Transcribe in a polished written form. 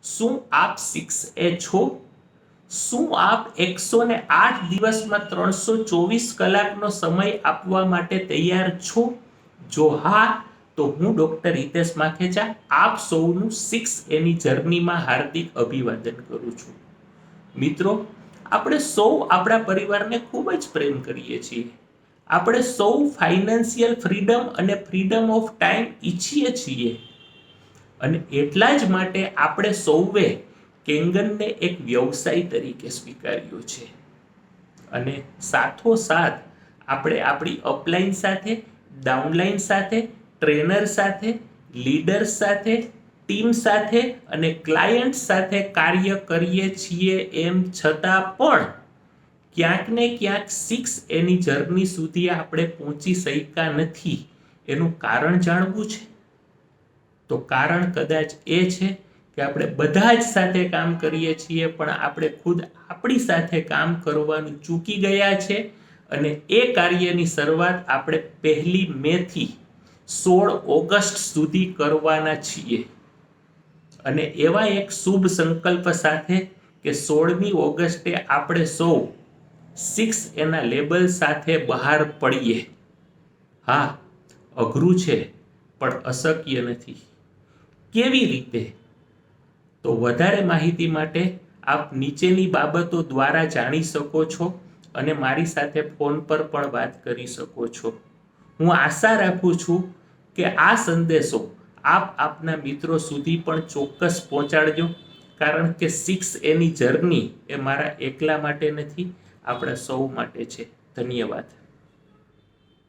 શું આપ 6A છો? શું આપ 108 દિવસમાં 324 કલાકનો સમય આપવા માટે તૈયાર છો? જો હા, તો હું ડોક્ટર હિતેશ માખેચા આપ સૌનું 6Aની જર્નીમાં હાર્દિક અભિવાદન કરું છું. મિત્રો, આપણે સૌ આપણા પરિવારને ખૂબ જ પ્રેમ કરીએ છીએ. આપણે સૌ ફાઇનાન્શિયલ ફ્રીડમ અને ફ્રીડમ ઓફ ટાઈમ ઈચ્છીએ છીએ, અને એટલા જ માટે આપણે સૌએ કેંગનને એક વ્યવસાય તરીકે સ્વીકાર્યો છે. અને સાથોસાથ આપણે આપણી અપલાઈન સાથે, ડાઉનલાઈન સાથે, ટ્રેનર સાથે, લીડર્સ સાથે, ટીમ સાથે અને ક્લાયન્ટ સાથે કાર્ય કરીએ છીએ. એમ છતાં પણ ક્યાંક ને ક્યાંક 6Aની જર્ની સુધી આપણે પહોંચી શક્યા નથી. એનું કારણ જાણવું છે? તો કારણ કદાચ એ છે કે આપણે બધા જ સાથે કામ કરીએ છીએ, પણ આપણે ખુદ આપણી સાથે કામ કરવાનું ચૂકી ગયા છે. અને એ કાર્યની શરૂઆત આપણે 1 મેથી 16 ઓગસ્ટ સુધી કરવાના છીએ. અને એવા એક શુભ સંકલ્પ સાથે કે 16મી ઓગસ્ટે આપણે સૌ 6Aના લેબલ સાથે બહાર પડીએ. હા, અઘરું છે, પણ અશક્ય નથી. કેવી રીતે? તો વધારે માહિતી માટે આપ નીચેની બાબતો દ્વારા જાણી શકો છો અને મારી સાથે ફોન પર પણ વાત કરી શકો છો. હું આશા રાખું છું કે આ સંદેશો આપ આપના મિત્રો સુધી પણ ચોક્કસ પહોંચાડજો, કારણ કે 6Aની જર્ની એ મારા એકલા માટે નથી, આપણા સૌ માટે છે. ધન્યવાદ.